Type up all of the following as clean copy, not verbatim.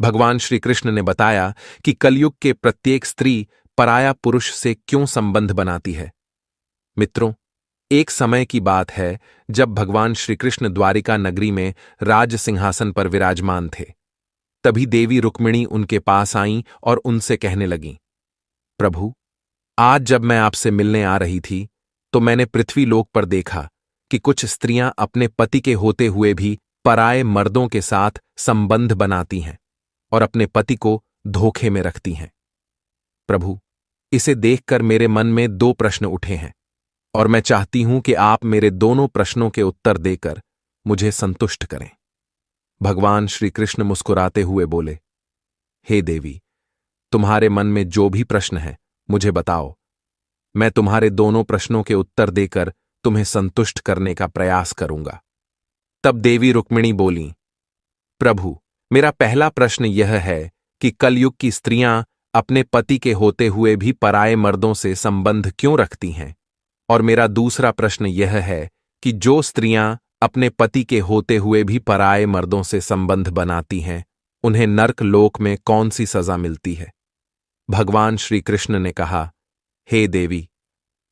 भगवान श्री कृष्ण ने बताया कि कलयुग के प्रत्येक स्त्री पराया पुरुष से क्यों संबंध बनाती है। मित्रों, एक समय की बात है जब भगवान श्री कृष्ण द्वारिका नगरी में राज सिंहासन पर विराजमान थे। तभी देवी रुक्मिणी उनके पास आईं और उनसे कहने लगीं, प्रभु, आज जब मैं आपसे मिलने आ रही थी तो मैंने पृथ्वी लोक पर देखा कि कुछ स्त्रियां अपने पति के होते हुए भी पराये मर्दों के साथ संबंध बनाती हैं और अपने पति को धोखे में रखती हैं। प्रभु, इसे देखकर मेरे मन में दो प्रश्न उठे हैं और मैं चाहती हूं कि आप मेरे दोनों प्रश्नों के उत्तर देकर मुझे संतुष्ट करें। भगवान श्री कृष्ण मुस्कुराते हुए बोले, हे देवी, तुम्हारे मन में जो भी प्रश्न है मुझे बताओ। मैं तुम्हारे दोनों प्रश्नों के उत्तर देकर तुम्हें संतुष्ट करने का प्रयास करूंगा। तब देवी रुक्मिणी बोलीं, प्रभु, मेरा पहला प्रश्न यह है कि कलयुग की स्त्रियां अपने पति के होते हुए भी पराये मर्दों से संबंध क्यों रखती हैं? और मेरा दूसरा प्रश्न यह है कि जो स्त्रियां अपने पति के होते हुए भी पराये मर्दों से संबंध बनाती हैं, उन्हें नर्क लोक में कौन सी सजा मिलती है? भगवान श्री कृष्ण ने कहा, हे देवी,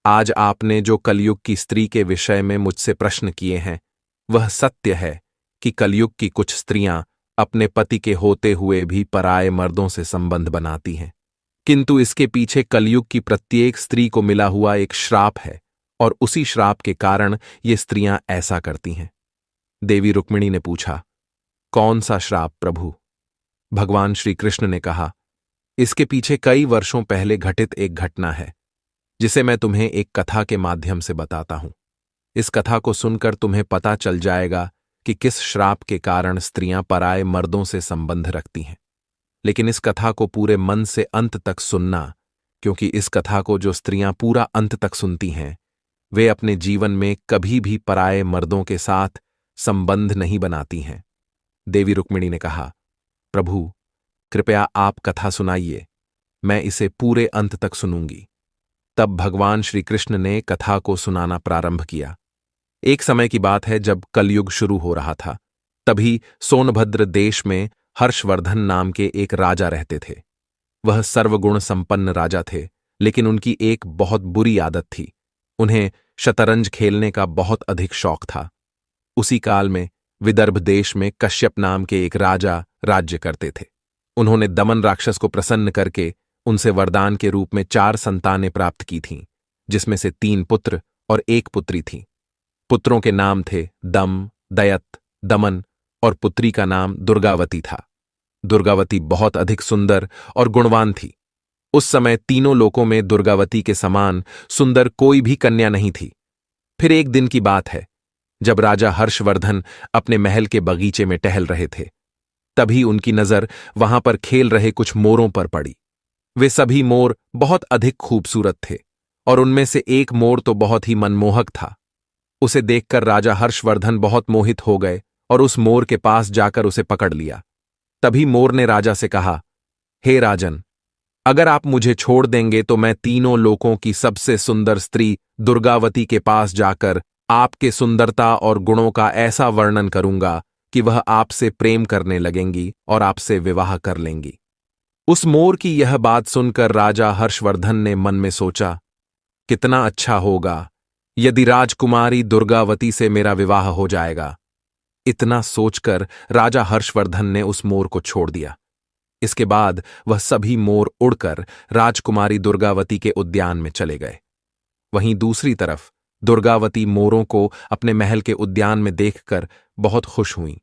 आज आपने जो कलयुग की स्त्री के विषय में मुझसे प्रश्न किए हैं, वह सत्य है कि कलयुग की कुछ स्त्रियां अपने पति के होते हुए भी पराये मर्दों से संबंध बनाती हैं, किंतु इसके पीछे कलयुग की प्रत्येक स्त्री को मिला हुआ एक श्राप है और उसी श्राप के कारण ये स्त्रियां ऐसा करती हैं। देवी रुक्मिणी ने पूछा, कौन सा श्राप प्रभु? भगवान श्री कृष्ण ने कहा, इसके पीछे कई वर्षों पहले घटित एक घटना है जिसे मैं तुम्हें एक कथा के माध्यम से बताता हूं। इस कथा को सुनकर तुम्हें पता चल जाएगा कि किस श्राप के कारण स्त्रियां पराये मर्दों से संबंध रखती हैं। लेकिन इस कथा को पूरे मन से अंत तक सुनना, क्योंकि इस कथा को जो स्त्रियां पूरा अंत तक सुनती हैं, वे अपने जीवन में कभी भी पराये मर्दों के साथ संबंध नहीं बनाती हैं। देवी रुक्मिणी ने कहा, प्रभु, कृपया आप कथा सुनाइए, मैं इसे पूरे अंत तक सुनूंगी। तब भगवान श्री कृष्ण ने कथा को सुनाना प्रारंभ किया। एक समय की बात है जब कलयुग शुरू हो रहा था। तभी सोनभद्र देश में हर्षवर्धन नाम के एक राजा रहते थे। वह सर्वगुण संपन्न राजा थे, लेकिन उनकी एक बहुत बुरी आदत थी। उन्हें शतरंज खेलने का बहुत अधिक शौक था। उसी काल में विदर्भ देश में कश्यप नाम के एक राजा राज्य करते थे। उन्होंने दमन राक्षस को प्रसन्न करके उनसे वरदान के रूप में 4 संतानें प्राप्त की थीं, जिसमें से 3 पुत्र और 1 पुत्री थीं। पुत्रों के नाम थे दम, दयत, दमन और पुत्री का नाम दुर्गावती था। दुर्गावती बहुत अधिक सुंदर और गुणवान थी। उस समय तीनों लोकों में दुर्गावती के समान सुंदर कोई भी कन्या नहीं थी। फिर एक दिन की बात है जब राजा हर्षवर्धन अपने महल के बगीचे में टहल रहे थे। तभी उनकी नजर वहां पर खेल रहे कुछ मोरों पर पड़ी। वे सभी मोर बहुत अधिक खूबसूरत थे और उनमें से एक मोर तो बहुत ही मनमोहक था। उसे देखकर राजा हर्षवर्धन बहुत मोहित हो गए और उस मोर के पास जाकर उसे पकड़ लिया। तभी मोर ने राजा से कहा, हे राजन, अगर आप मुझे छोड़ देंगे तो मैं तीनों लोकों की सबसे सुंदर स्त्री दुर्गावती के पास जाकर आपके सुंदरता और गुणों का ऐसा वर्णन करूंगा कि वह आपसे प्रेम करने लगेंगी और आपसे विवाह कर लेंगी। उस मोर की यह बात सुनकर राजा हर्षवर्धन ने मन में सोचा, कितना अच्छा होगा यदि राजकुमारी दुर्गावती से मेरा विवाह हो जाएगा। इतना सोचकर राजा हर्षवर्धन ने उस मोर को छोड़ दिया। इसके बाद वह सभी मोर उड़कर राजकुमारी दुर्गावती के उद्यान में चले गए। वहीं दूसरी तरफ दुर्गावती मोरों को अपने महल के उद्यान में देखकर बहुत खुश हुईं।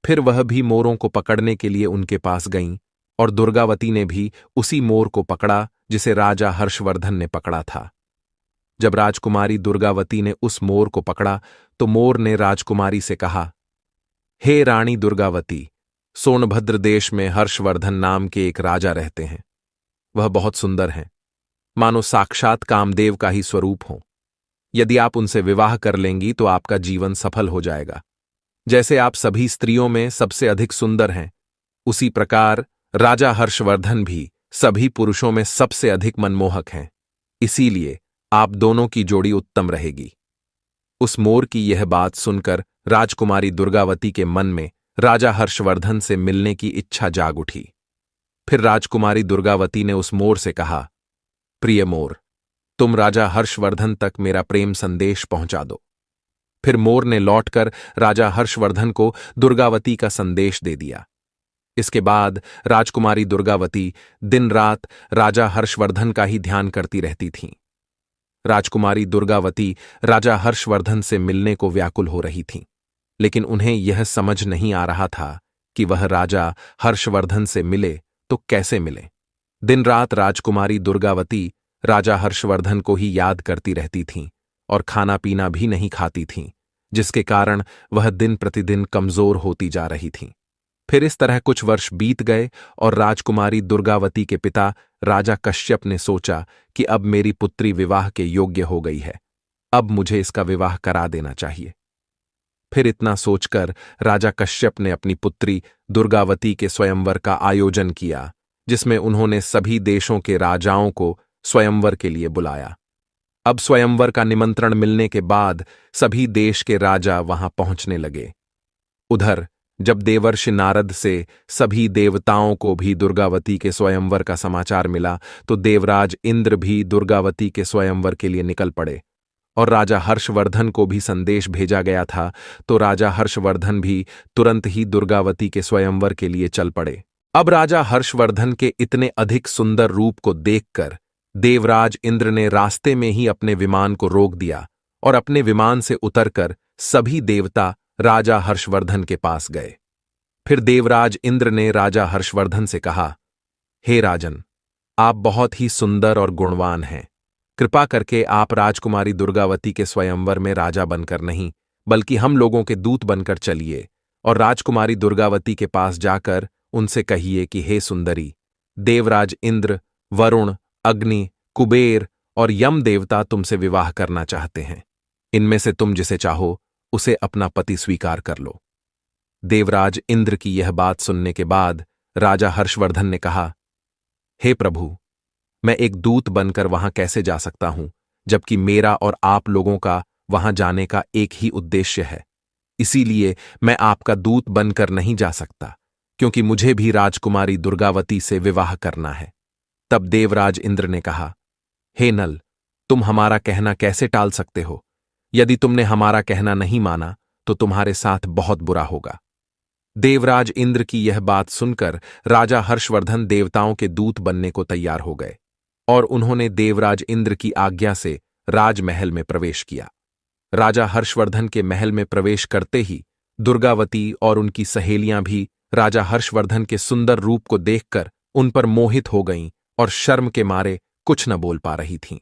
फिर वह भी मोरों को पकड़ने के लिए उनके पास गईं और दुर्गावती ने भी उसी मोर को पकड़ा जिसे राजा हर्षवर्धन ने पकड़ा था। जब राजकुमारी दुर्गावती ने उस मोर को पकड़ा तो मोर ने राजकुमारी से कहा, हे रानी दुर्गावती, सोनभद्र देश में हर्षवर्धन नाम के एक राजा रहते हैं। वह बहुत सुंदर हैं, मानो साक्षात कामदेव का ही स्वरूप हो। यदि आप उनसे विवाह कर लेंगी तो आपका जीवन सफल हो जाएगा। जैसे आप सभी स्त्रियों में सबसे अधिक सुंदर हैं, उसी प्रकार राजा हर्षवर्धन भी सभी पुरुषों में सबसे अधिक मनमोहक हैं। इसीलिए आप दोनों की जोड़ी उत्तम रहेगी। उस मोर की यह बात सुनकर राजकुमारी दुर्गावती के मन में राजा हर्षवर्धन से मिलने की इच्छा जाग उठी। फिर राजकुमारी दुर्गावती ने उस मोर से कहा, प्रिय मोर, तुम राजा हर्षवर्धन तक मेरा प्रेम संदेश पहुंचा दो। फिर मोर ने लौटकर राजा हर्षवर्धन को दुर्गावती का संदेश दे दिया। इसके बाद राजकुमारी दुर्गावती दिन रात राजा हर्षवर्धन का ही ध्यान करती रहती थीं। राजकुमारी दुर्गावती राजा हर्षवर्धन से मिलने को व्याकुल हो रही थीं, लेकिन उन्हें यह समझ नहीं आ रहा था कि वह राजा हर्षवर्धन से मिले तो कैसे मिले। दिन रात राजकुमारी दुर्गावती राजा हर्षवर्धन को ही याद करती रहती थीं और खाना पीना भी नहीं खाती थीं, जिसके कारण वह दिन प्रतिदिन कमजोर होती जा रही थीं। फिर इस तरह कुछ वर्ष बीत गए और राजकुमारी दुर्गावती के पिता राजा कश्यप ने सोचा कि अब मेरी पुत्री विवाह के योग्य हो गई है, अब मुझे इसका विवाह करा देना चाहिए। फिर इतना सोचकर राजा कश्यप ने अपनी पुत्री दुर्गावती के स्वयंवर का आयोजन किया, जिसमें उन्होंने सभी देशों के राजाओं को स्वयंवर के लिए बुलाया। अब स्वयंवर का निमंत्रण मिलने के बाद सभी देश के राजा वहां पहुंचने लगे। उधर जब देवर्षि नारद से सभी देवताओं को भी दुर्गावती के स्वयंवर का समाचार मिला, तो देवराज इंद्र भी दुर्गावती के स्वयंवर के लिए निकल पड़े और राजा हर्षवर्धन को भी संदेश भेजा गया था, तो राजा हर्षवर्धन भी तुरंत ही दुर्गावती के स्वयंवर के लिए चल पड़े। अब राजा हर्षवर्धन के इतने अधिक सुंदर रूप को देखकर देवराज इंद्र ने रास्ते में ही अपने विमान को रोक दिया और अपने विमान से उतरकर सभी देवता राजा हर्षवर्धन के पास गए। फिर देवराज इंद्र ने राजा हर्षवर्धन से कहा, हे राजन, आप बहुत ही सुंदर और गुणवान हैं। कृपा करके आप राजकुमारी दुर्गावती के स्वयंवर में राजा बनकर नहीं, बल्कि हम लोगों के दूत बनकर चलिए और राजकुमारी दुर्गावती के पास जाकर उनसे कहिए कि हे सुंदरी, देवराज इंद्र, वरुण, अग्नि, कुबेर और यम देवता तुमसे विवाह करना चाहते हैं। इनमें से तुम जिसे चाहो उसे अपना पति स्वीकार कर लो। देवराज इंद्र की यह बात सुनने के बाद राजा हर्षवर्धन ने कहा, हे प्रभु, मैं एक दूत बनकर वहां कैसे जा सकता हूं, जबकि मेरा और आप लोगों का वहां जाने का एक ही उद्देश्य है। इसीलिए मैं आपका दूत बनकर नहीं जा सकता, क्योंकि मुझे भी राजकुमारी दुर्गावती से विवाह करना है। तब देवराज इंद्र ने कहा, हे नल, तुम हमारा कहना कैसे टाल सकते हो? यदि तुमने हमारा कहना नहीं माना तो तुम्हारे साथ बहुत बुरा होगा। देवराज इंद्र की यह बात सुनकर राजा हर्षवर्धन देवताओं के दूत बनने को तैयार हो गए और उन्होंने देवराज इंद्र की आज्ञा से राजमहल में प्रवेश किया। राजा हर्षवर्धन के महल में प्रवेश करते ही दुर्गावती और उनकी सहेलियां भी राजा हर्षवर्धन के सुंदर रूप को देखकर उन पर मोहित हो गईं और शर्म के मारे कुछ न बोल पा रही थीं।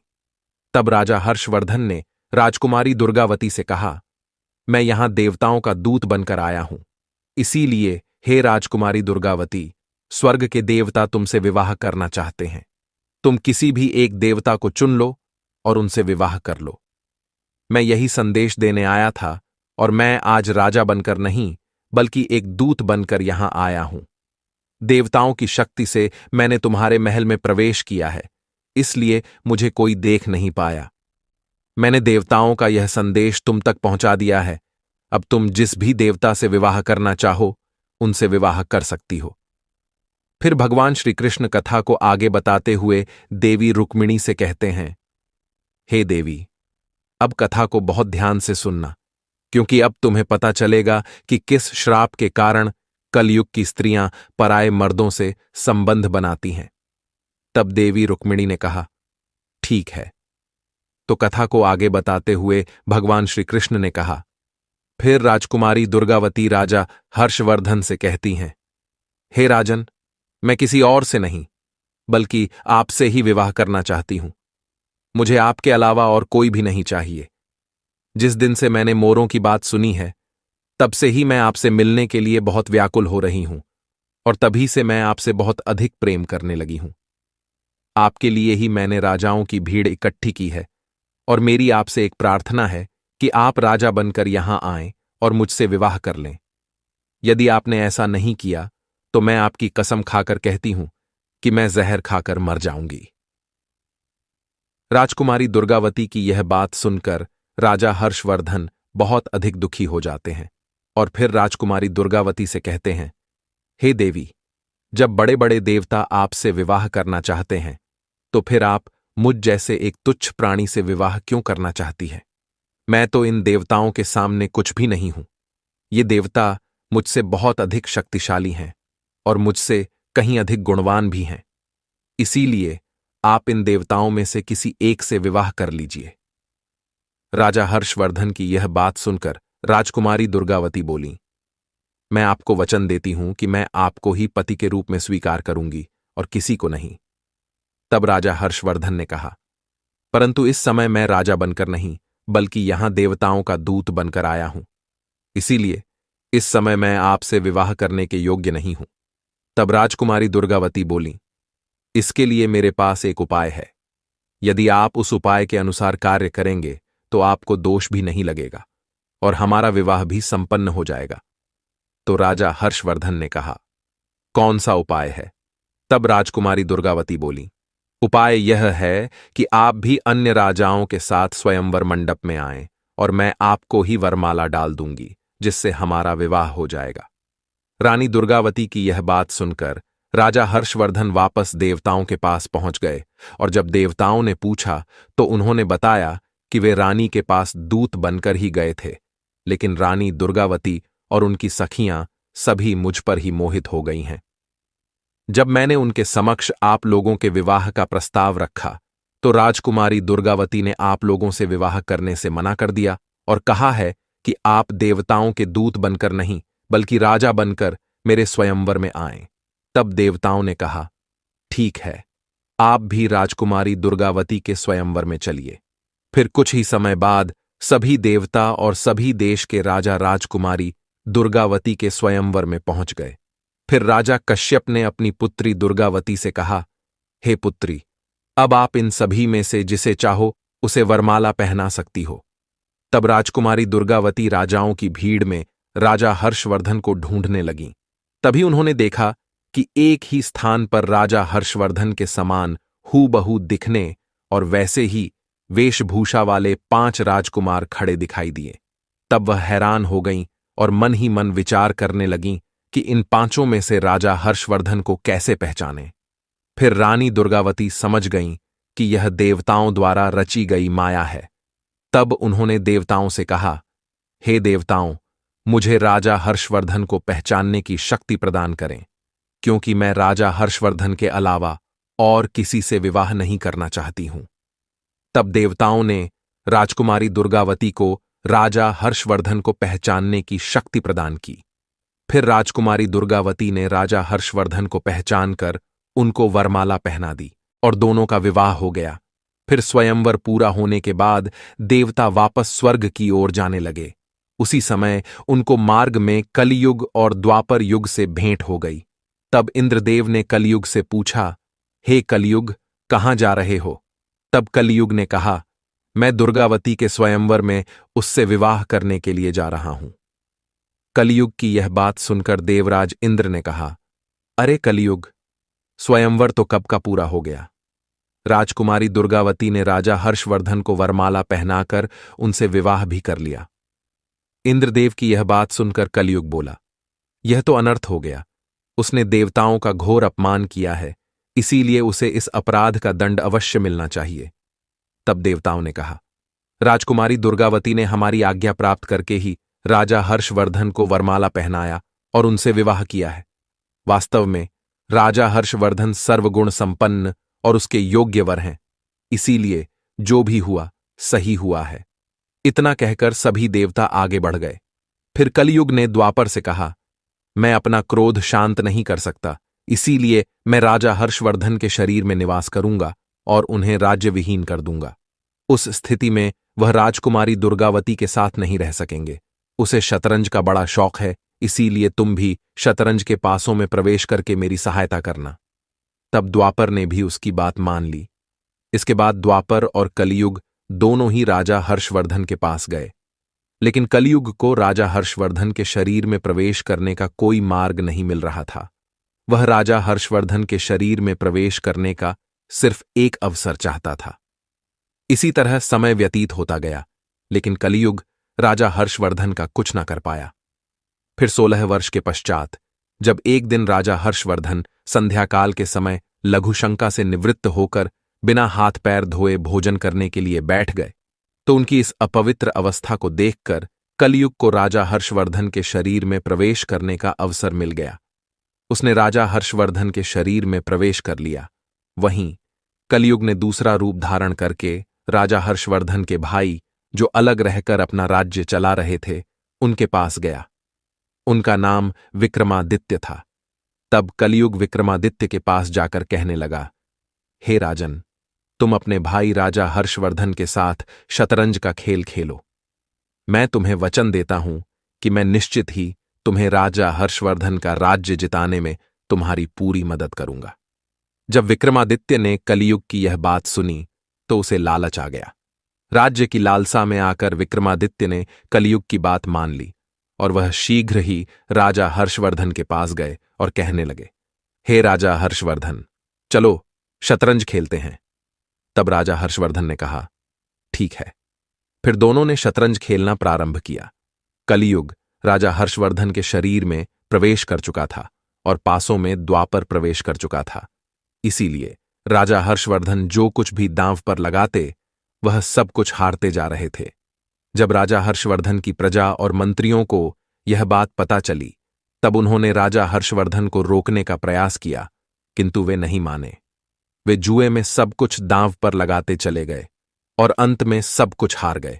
तब राजा हर्षवर्धन ने राजकुमारी दुर्गावती से कहा, मैं यहां देवताओं का दूत बनकर आया हूं, इसीलिए हे राजकुमारी दुर्गावती, स्वर्ग के देवता तुमसे विवाह करना चाहते हैं। तुम किसी भी एक देवता को चुन लो और उनसे विवाह कर लो। मैं यही संदेश देने आया था और मैं आज राजा बनकर नहीं, बल्कि एक दूत बनकर यहां आया हूं। देवताओं की शक्ति से मैंने तुम्हारे महल में प्रवेश किया है, इसलिए मुझे कोई देख नहीं पाया। मैंने देवताओं का यह संदेश तुम तक पहुंचा दिया है। अब तुम जिस भी देवता से विवाह करना चाहो उनसे विवाह कर सकती हो। फिर भगवान श्री कृष्ण कथा को आगे बताते हुए देवी रुक्मिणी से कहते हैं, हे देवी, अब कथा को बहुत ध्यान से सुनना, क्योंकि अब तुम्हें पता चलेगा कि किस श्राप के कारण कलयुग की स्त्रियां पराये मर्दों से संबंध बनाती हैं। तब देवी रुक्मिणी ने कहा, ठीक है। तो कथा को आगे बताते हुए भगवान श्री कृष्ण ने कहा, फिर राजकुमारी दुर्गावती राजा हर्षवर्धन से कहती हैं, हे राजन, मैं किसी और से नहीं, बल्कि आपसे ही विवाह करना चाहती हूं। मुझे आपके अलावा और कोई भी नहीं चाहिए। जिस दिन से मैंने मोरों की बात सुनी है, तब से ही मैं आपसे मिलने के लिए बहुत व्याकुल हो रही हूं और तभी से मैं आपसे बहुत अधिक प्रेम करने लगी हूं। आपके लिए ही मैंने राजाओं की भीड़ इकट्ठी की है और मेरी आपसे एक प्रार्थना है कि आप राजा बनकर यहां आएं और मुझसे विवाह कर लें। यदि आपने ऐसा नहीं किया तो मैं आपकी कसम खाकर कहती हूं कि मैं जहर खाकर मर जाऊंगी। राजकुमारी दुर्गावती की यह बात सुनकर राजा हर्षवर्धन बहुत अधिक दुखी हो जाते हैं और फिर राजकुमारी दुर्गावती से कहते हैं, हे देवी, जब बड़े बड़े देवता आपसे विवाह करना चाहते हैं तो फिर आप मुझ जैसे एक तुच्छ प्राणी से विवाह क्यों करना चाहती है? मैं तो इन देवताओं के सामने कुछ भी नहीं हूं। ये देवता मुझसे बहुत अधिक शक्तिशाली हैं और मुझसे कहीं अधिक गुणवान भी हैं। इसीलिए आप इन देवताओं में से किसी एक से विवाह कर लीजिए। राजा हर्षवर्धन की यह बात सुनकर राजकुमारी दुर्गावती बोली, मैं आपको वचन देती हूं कि मैं आपको ही पति के रूप में स्वीकार करूंगी और किसी को नहीं। तब राजा हर्षवर्धन ने कहा, परंतु इस समय मैं राजा बनकर नहीं बल्कि यहां देवताओं का दूत बनकर आया हूं, इसीलिए इस समय मैं आपसे विवाह करने के योग्य नहीं हूं। तब राजकुमारी दुर्गावती बोली, इसके लिए मेरे पास एक उपाय है। यदि आप उस उपाय के अनुसार कार्य करेंगे तो आपको दोष भी नहीं लगेगा और हमारा विवाह भी संपन्न हो जाएगा। तो राजा हर्षवर्धन ने कहा, कौन सा उपाय है? तब राजकुमारी दुर्गावती बोली, उपाय यह है कि आप भी अन्य राजाओं के साथ स्वयंवर मंडप में आएं और मैं आपको ही वरमाला डाल दूंगी, जिससे हमारा विवाह हो जाएगा। रानी दुर्गावती की यह बात सुनकर राजा हर्षवर्धन वापस देवताओं के पास पहुंच गए और जब देवताओं ने पूछा तो उन्होंने बताया कि वे रानी के पास दूत बनकर ही गए थे, लेकिन रानी दुर्गावती और उनकी सखियां सभी मुझ पर ही मोहित हो गई हैं। जब मैंने उनके समक्ष आप लोगों के विवाह का प्रस्ताव रखा तो राजकुमारी दुर्गावती ने आप लोगों से विवाह करने से मना कर दिया और कहा है कि आप देवताओं के दूत बनकर नहीं बल्कि राजा बनकर मेरे स्वयंवर में आएं। तब देवताओं ने कहा, ठीक है, आप भी राजकुमारी दुर्गावती के स्वयंवर में चलिए। फिर कुछ ही समय बाद सभी देवता और सभी देश के राजा राजकुमारी दुर्गावती के स्वयंवर में पहुंच गए। फिर राजा कश्यप ने अपनी पुत्री दुर्गावती से कहा, हे पुत्री, अब आप इन सभी में से जिसे चाहो उसे वरमाला पहना सकती हो। तब राजकुमारी दुर्गावती राजाओं की भीड़ में राजा हर्षवर्धन को ढूंढने लगीं। तभी उन्होंने देखा कि एक ही स्थान पर राजा हर्षवर्धन के समान हूबहू दिखने और वैसे ही वेशभूषा वाले 5 राजकुमार खड़े दिखाई दिए। तब वह हैरान हो गईं और मन ही मन विचार करने लगीं कि इन 5 में से राजा हर्षवर्धन को कैसे पहचाने। फिर रानी दुर्गावती समझ गईं कि यह देवताओं द्वारा रची गई माया है। तब उन्होंने देवताओं से कहा, हे देवताओं, मुझे राजा हर्षवर्धन को पहचानने की शक्ति प्रदान करें, क्योंकि मैं राजा हर्षवर्धन के अलावा और किसी से विवाह नहीं करना चाहती हूं। तब देवताओं ने राजकुमारी दुर्गावती को राजा हर्षवर्धन को पहचानने की शक्ति प्रदान की। फिर राजकुमारी दुर्गावती ने राजा हर्षवर्धन को पहचानकर उनको वरमाला पहना दी और दोनों का विवाह हो गया। फिर स्वयंवर पूरा होने के बाद देवता वापस स्वर्ग की ओर जाने लगे। उसी समय उनको मार्ग में कलियुग और द्वापर युग से भेंट हो गई। तब इंद्रदेव ने कलियुग से पूछा, हे कलियुग, कहाँ जा रहे हो? तब कलियुग ने कहा, मैं दुर्गावती के स्वयंवर में उससे विवाह करने के लिए जा रहा हूं। कलियुग की यह बात सुनकर देवराज इंद्र ने कहा, अरे कलियुग, स्वयंवर तो कब का पूरा हो गया। राजकुमारी दुर्गावती ने राजा हर्षवर्धन को वरमाला पहनाकर उनसे विवाह भी कर लिया। इंद्रदेव की यह बात सुनकर कलियुग बोला, यह तो अनर्थ हो गया। उसने देवताओं का घोर अपमान किया है, इसीलिए उसे इस अपराध का दंड अवश्य मिलना चाहिए। तब देवताओं ने कहा, राजकुमारी दुर्गावती ने हमारी आज्ञा प्राप्त करके ही राजा हर्षवर्धन को वरमाला पहनाया और उनसे विवाह किया है। वास्तव में राजा हर्षवर्धन सर्वगुण संपन्न और उसके योग्य वर हैं, इसीलिए जो भी हुआ सही हुआ है। इतना कहकर सभी देवता आगे बढ़ गए। फिर कलियुग ने द्वापर से कहा, मैं अपना क्रोध शांत नहीं कर सकता, इसीलिए मैं राजा हर्षवर्धन के शरीर में निवास करूंगा और उन्हें राज्य विहीन कर दूंगा। उस स्थिति में वह राजकुमारी दुर्गावती के साथ नहीं रह सकेंगे। उसे शतरंज का बड़ा शौक है, इसीलिए तुम भी शतरंज के पासों में प्रवेश करके मेरी सहायता करना। तब द्वापर ने भी उसकी बात मान ली। इसके बाद द्वापर और कलियुग दोनों ही राजा हर्षवर्धन के पास गए, लेकिन कलियुग को राजा हर्षवर्धन के शरीर में प्रवेश करने का कोई मार्ग नहीं मिल रहा था। वह राजा हर्षवर्धन के शरीर में प्रवेश करने का सिर्फ एक अवसर चाहता था। इसी तरह समय व्यतीत होता गया, लेकिन कलियुग राजा हर्षवर्धन का कुछ न कर पाया। फिर 16 वर्ष के पश्चात जब एक दिन राजा हर्षवर्धन संध्याकाल के समय लघुशंका से निवृत्त होकर बिना हाथ पैर धोए भोजन करने के लिए बैठ गए, तो उनकी इस अपवित्र अवस्था को देखकर कलयुग को राजा हर्षवर्धन के शरीर में प्रवेश करने का अवसर मिल गया। उसने राजा हर्षवर्धन के शरीर में प्रवेश कर लिया। वहीं कलयुग ने दूसरा रूप धारण करके राजा हर्षवर्धन के भाई, जो अलग रहकर अपना राज्य चला रहे थे, उनके पास गया। उनका नाम विक्रमादित्य था। तब कलयुग विक्रमादित्य के पास जाकर कहने लगा, हे राजन, तुम अपने भाई राजा हर्षवर्धन के साथ शतरंज का खेल खेलो। मैं तुम्हें वचन देता हूं कि मैं निश्चित ही तुम्हें राजा हर्षवर्धन का राज्य जिताने में तुम्हारी पूरी मदद करूंगा। जब विक्रमादित्य ने कलयुग की यह बात सुनी तो उसे लालच आ गया। राज्य की लालसा में आकर विक्रमादित्य ने कलयुग की बात मान ली और वह शीघ्र ही राजा हर्षवर्धन के पास गए और कहने लगे, हे राजा हर्षवर्धन, चलो शतरंज खेलते हैं। तब राजा हर्षवर्धन ने कहा, ठीक है। फिर दोनों ने शतरंज खेलना प्रारंभ किया। कलयुग राजा हर्षवर्धन के शरीर में प्रवेश कर चुका था और पासों में द्वापर प्रवेश कर चुका था। इसीलिए राजा हर्षवर्धन जो कुछ भी दांव पर लगाते, वह सब कुछ हारते जा रहे थे। जब राजा हर्षवर्धन की प्रजा और मंत्रियों को यह बात पता चली, तब उन्होंने राजा हर्षवर्धन को रोकने का प्रयास किया, किंतु वे नहीं माने। वे जुए में सब कुछ दांव पर लगाते चले गए और अंत में सब कुछ हार गए।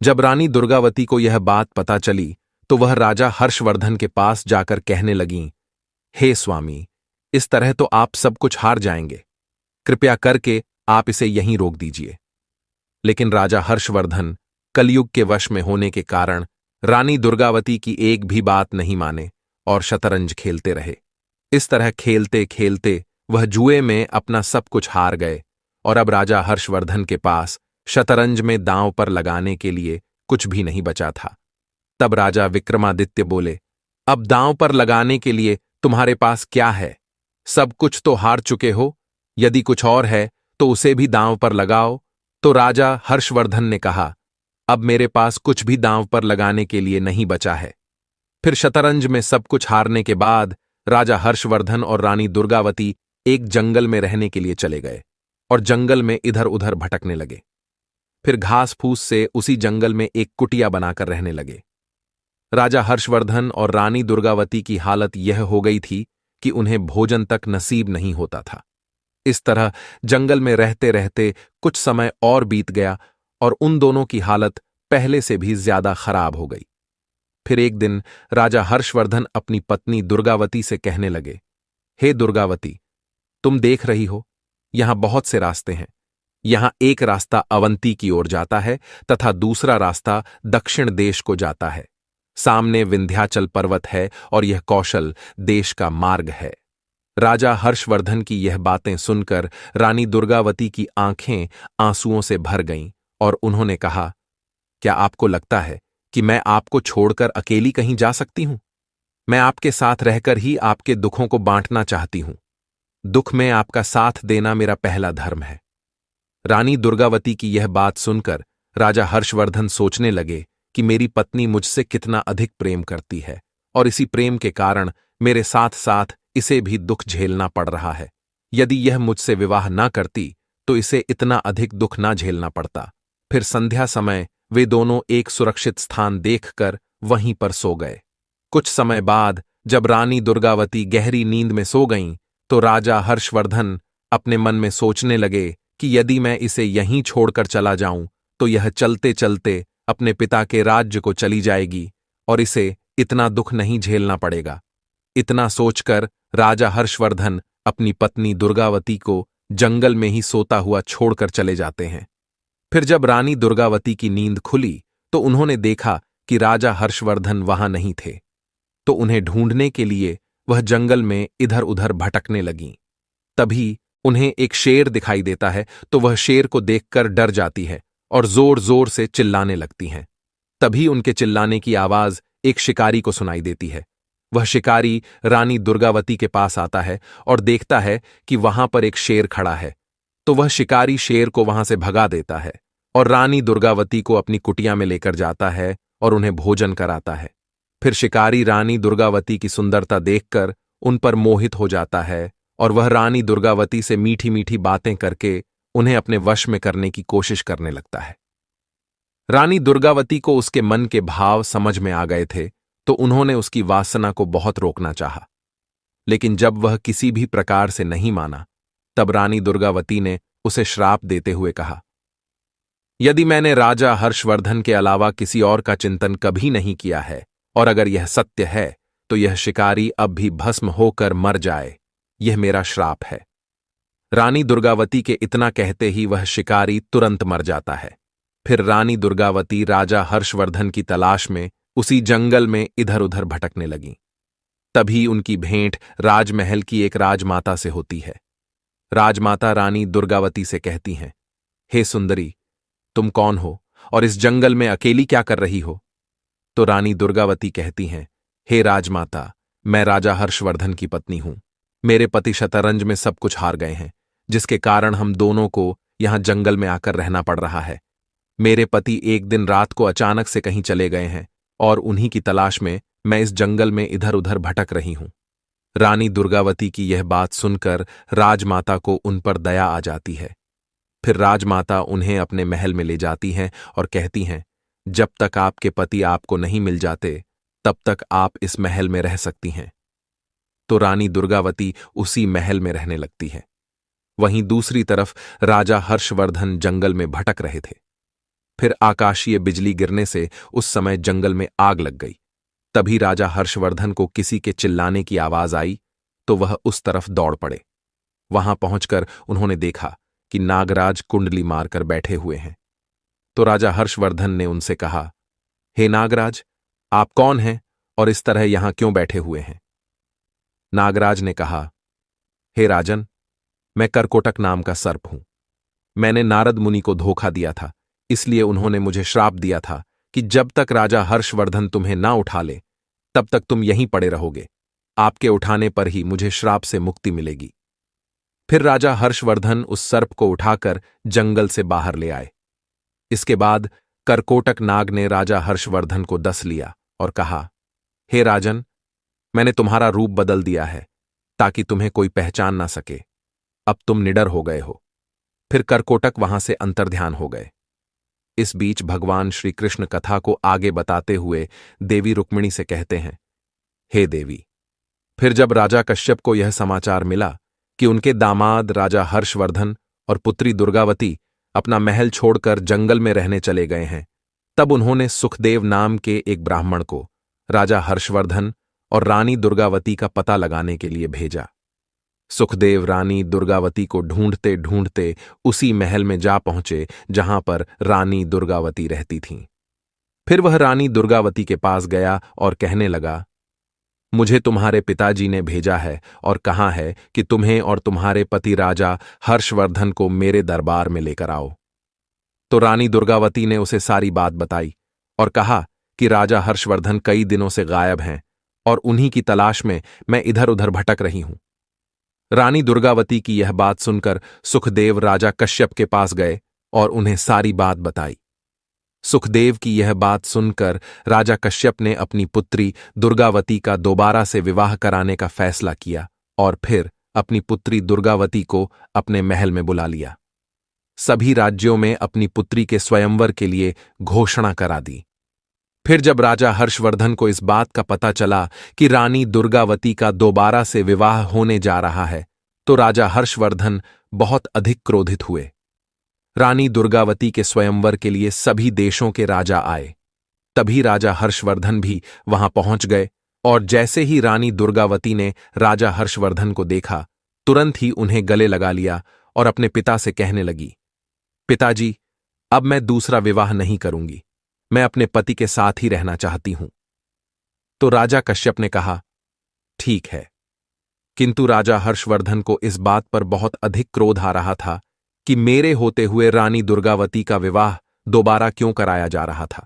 जब रानी दुर्गावती को यह बात पता चली तो वह राजा हर्षवर्धन के पास जाकर कहने लगीं, हे स्वामी, इस तरह तो आप सब कुछ हार जाएंगे। कृपया करके आप इसे यहीं रोक दीजिए। लेकिन राजा हर्षवर्धन कलयुग के वश में होने के कारण रानी दुर्गावती की एक भी बात नहीं माने और शतरंज खेलते रहे। इस तरह खेलते खेलते वह जुए में अपना सब कुछ हार गए और अब राजा हर्षवर्धन के पास शतरंज में दांव पर लगाने के लिए कुछ भी नहीं बचा था। तब राजा विक्रमादित्य बोले, अब दांव पर लगाने के लिए तुम्हारे पास क्या है? सब कुछ तो हार चुके हो। यदि कुछ और है तो उसे भी दांव पर लगाओ। तो राजा हर्षवर्धन ने कहा, अब मेरे पास कुछ भी दांव पर लगाने के लिए नहीं बचा है। फिर शतरंज में सब कुछ हारने के बाद राजा हर्षवर्धन और रानी दुर्गावती एक जंगल में रहने के लिए चले गए और जंगल में इधर उधर भटकने लगे। फिर घास फूस से उसी जंगल में एक कुटिया बनाकर रहने लगे। राजा हर्षवर्धन और रानी दुर्गावती की हालत यह हो गई थी कि उन्हें भोजन तक नसीब नहीं होता था। इस तरह जंगल में रहते रहते कुछ समय और बीत गया और उन दोनों की हालत पहले से भी ज्यादा खराब हो गई। फिर एक दिन राजा हर्षवर्धन अपनी पत्नी दुर्गावती से कहने लगे, हे दुर्गावती, तुम देख रही हो, यहां बहुत से रास्ते हैं। यहां एक रास्ता अवंती की ओर जाता है तथा दूसरा रास्ता दक्षिण देश को जाता है। सामने विंध्याचल पर्वत है और यह कौशल देश का मार्ग है। राजा हर्षवर्धन की यह बातें सुनकर रानी दुर्गावती की आंखें आंसुओं से भर गईं और उन्होंने कहा, क्या आपको लगता है कि मैं आपको छोड़कर अकेली कहीं जा सकती हूं? मैं आपके साथ रहकर ही आपके दुखों को बांटना चाहती हूं। दुख में आपका साथ देना मेरा पहला धर्म है। रानी दुर्गावती की यह बात सुनकर राजा हर्षवर्धन सोचने लगे कि मेरी पत्नी मुझसे कितना अधिक प्रेम करती है और इसी प्रेम के कारण मेरे साथ साथ इसे भी दुख झेलना पड़ रहा है। यदि यह मुझसे विवाह ना करती तो इसे इतना अधिक दुख ना झेलना पड़ता। फिर संध्या समय वे दोनों एक सुरक्षित स्थान देखकर वहीं पर सो गए। कुछ समय बाद जब रानी दुर्गावती गहरी नींद में सो गईं, तो राजा हर्षवर्धन अपने मन में सोचने लगे कि यदि मैं इसे यहीं छोड़कर चला जाऊं तो यह चलते चलते अपने पिता के राज्य को चली जाएगी और इसे इतना दुख नहीं झेलना पड़ेगा। इतना सोचकर राजा हर्षवर्धन अपनी पत्नी दुर्गावती को जंगल में ही सोता हुआ छोड़कर चले जाते हैं। फिर जब रानी दुर्गावती की नींद खुली तो उन्होंने देखा कि राजा हर्षवर्धन वहां नहीं थे, तो उन्हें ढूंढने के लिए वह जंगल में इधर उधर भटकने लगीं। तभी उन्हें एक शेर दिखाई देता है, तो वह शेर को देखकर डर जाती है और जोर जोर से चिल्लाने लगती हैं। तभी उनके चिल्लाने की आवाज एक शिकारी को सुनाई देती है। वह शिकारी रानी दुर्गावती के पास आता है और देखता है कि वहां पर एक शेर खड़ा है, तो वह शिकारी शेर को वहां से भगा देता है और रानी दुर्गावती को अपनी कुटिया में लेकर जाता है और उन्हें भोजन कराता है। फिर शिकारी रानी दुर्गावती की सुंदरता देखकर उन पर मोहित हो जाता है और वह रानी दुर्गावती से मीठी मीठी बातें करके उन्हें अपने वश में करने की कोशिश करने लगता है। रानी दुर्गावती को उसके मन के भाव समझ में आ गए थे, तो उन्होंने उसकी वासना को बहुत रोकना चाहा, लेकिन जब वह किसी भी प्रकार से नहीं माना, तब रानी दुर्गावती ने उसे श्राप देते हुए कहा, यदि मैंने राजा हर्षवर्धन के अलावा किसी और का चिंतन कभी नहीं किया है, और अगर यह सत्य है, तो यह शिकारी अब भी भस्म होकर मर जाए, यह मेरा श्राप है। रानी दुर्गावती के इतना कहते ही वह शिकारी तुरंत मर जाता है। फिर रानी दुर्गावती राजा हर्षवर्धन की तलाश में उसी जंगल में इधर उधर भटकने लगी। तभी उनकी भेंट राजमहल की एक राजमाता से होती है। राजमाता रानी दुर्गावती से कहती हैं, हे सुंदरी, तुम कौन हो और इस जंगल में अकेली क्या कर रही हो? तो रानी दुर्गावती कहती हैं, हे राजमाता, मैं राजा हर्षवर्धन की पत्नी हूं। मेरे पति शतरंज में सब कुछ हार गए हैं, जिसके कारण हम दोनों को यहां जंगल में आकर रहना पड़ रहा है। मेरे पति एक दिन रात को अचानक से कहीं चले गए हैं और उन्हीं की तलाश में मैं इस जंगल में इधर उधर भटक रही हूं। रानी दुर्गावती की यह बात सुनकर राजमाता को उन पर दया आ जाती है। फिर राजमाता उन्हें अपने महल में ले जाती हैं और कहती हैं, जब तक आपके पति आपको नहीं मिल जाते, तब तक आप इस महल में रह सकती हैं। तो रानी दुर्गावती उसी महल में रहने लगती है। वहीं दूसरी तरफ राजा हर्षवर्धन जंगल में भटक रहे थे। फिर आकाशीय बिजली गिरने से उस समय जंगल में आग लग गई। तभी राजा हर्षवर्धन को किसी के चिल्लाने की आवाज आई, तो वह उस तरफ दौड़ पड़े। वहां पहुंचकर उन्होंने देखा कि नागराज कुंडली मारकर बैठे हुए हैं। तो राजा हर्षवर्धन ने उनसे कहा, हे नागराज, आप कौन हैं और इस तरह यहां क्यों बैठे हुए हैं? नागराज ने कहा, हे राजन, मैं करकोटक नाम का सर्प हूं। मैंने नारद मुनि को धोखा दिया था, इसलिए उन्होंने मुझे श्राप दिया था कि जब तक राजा हर्षवर्धन तुम्हें ना उठा ले, तब तक तुम यहीं पड़े रहोगे। आपके उठाने पर ही मुझे श्राप से मुक्ति मिलेगी। फिर राजा हर्षवर्धन उस सर्प को उठाकर जंगल से बाहर ले आए। इसके बाद करकोटक नाग ने राजा हर्षवर्धन को डस लिया और कहा, हे राजन, मैंने तुम्हारा रूप बदल दिया है ताकि तुम्हें कोई पहचान ना सके। अब तुम निडर हो गए हो। फिर करकोटक वहां से अंतर्ध्यान हो गए। इस बीच भगवान श्री कृष्ण कथा को आगे बताते हुए देवी रुक्मिणी से कहते हैं, हे देवी, फिर जब राजा कश्यप को यह समाचार मिला कि उनके दामाद राजा हर्षवर्धन और पुत्री दुर्गावती अपना महल छोड़कर जंगल में रहने चले गए हैं, तब उन्होंने सुखदेव नाम के एक ब्राह्मण को राजा हर्षवर्धन और रानी दुर्गावती का पता लगाने के लिए भेजा। सुखदेव रानी दुर्गावती को ढूंढते ढूंढते उसी महल में जा पहुंचे जहां पर रानी दुर्गावती रहती थीं। फिर वह रानी दुर्गावती के पास गया और कहने लगा, मुझे तुम्हारे पिताजी ने भेजा है और कहा है कि तुम्हें और तुम्हारे पति राजा हर्षवर्धन को मेरे दरबार में लेकर आओ। तो रानी दुर्गावती ने उसे सारी बात बताई और कहा कि राजा हर्षवर्धन कई दिनों से गायब हैं और उन्हीं की तलाश में मैं इधर उधर भटक रही हूं। रानी दुर्गावती की यह बात सुनकर सुखदेव राजा कश्यप के पास गए और उन्हें सारी बात बताई। सुखदेव की यह बात सुनकर राजा कश्यप ने अपनी पुत्री दुर्गावती का दोबारा से विवाह कराने का फैसला किया और फिर अपनी पुत्री दुर्गावती को अपने महल में बुला लिया। सभी राज्यों में अपनी पुत्री के स्वयंवर के लिए घोषणा करा दी। फिर जब राजा हर्षवर्धन को इस बात का पता चला कि रानी दुर्गावती का दोबारा से विवाह होने जा रहा है, तो राजा हर्षवर्धन बहुत अधिक क्रोधित हुए। रानी दुर्गावती के स्वयंवर के लिए सभी देशों के राजा आए। तभी राजा हर्षवर्धन भी वहां पहुंच गए और जैसे ही रानी दुर्गावती ने राजा हर्षवर्धन को देखा, तुरंत ही उन्हें गले लगा लिया और अपने पिता से कहने लगी, पिताजी, अब मैं दूसरा विवाह नहीं करूंगी। मैं अपने पति के साथ ही रहना चाहती हूं। तो राजा कश्यप ने कहा, ठीक है। किंतु राजा हर्षवर्धन को इस बात पर बहुत अधिक क्रोध आ रहा था कि मेरे होते हुए रानी दुर्गावती का विवाह दोबारा क्यों कराया जा रहा था।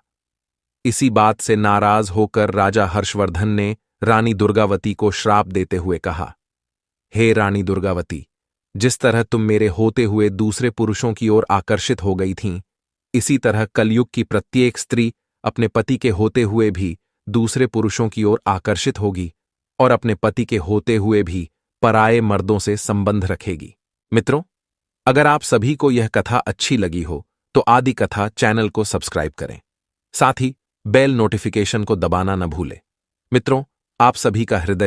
इसी बात से नाराज होकर राजा हर्षवर्धन ने रानी दुर्गावती को श्राप देते हुए कहा, हे रानी दुर्गावती, जिस तरह तुम मेरे होते हुए दूसरे पुरुषों की ओर आकर्षित हो गई थीं, इसी तरह कलयुग की प्रत्येक स्त्री अपने पति के होते हुए भी दूसरे पुरुषों की ओर आकर्षित होगी और अपने पति के होते हुए भी पराये मर्दों से संबंध रखेगी। मित्रों, अगर आप सभी को यह कथा अच्छी लगी हो तो आदि कथा चैनल को सब्सक्राइब करें। साथ ही बेल नोटिफिकेशन को दबाना न भूलें। मित्रों, आप सभी का हृदय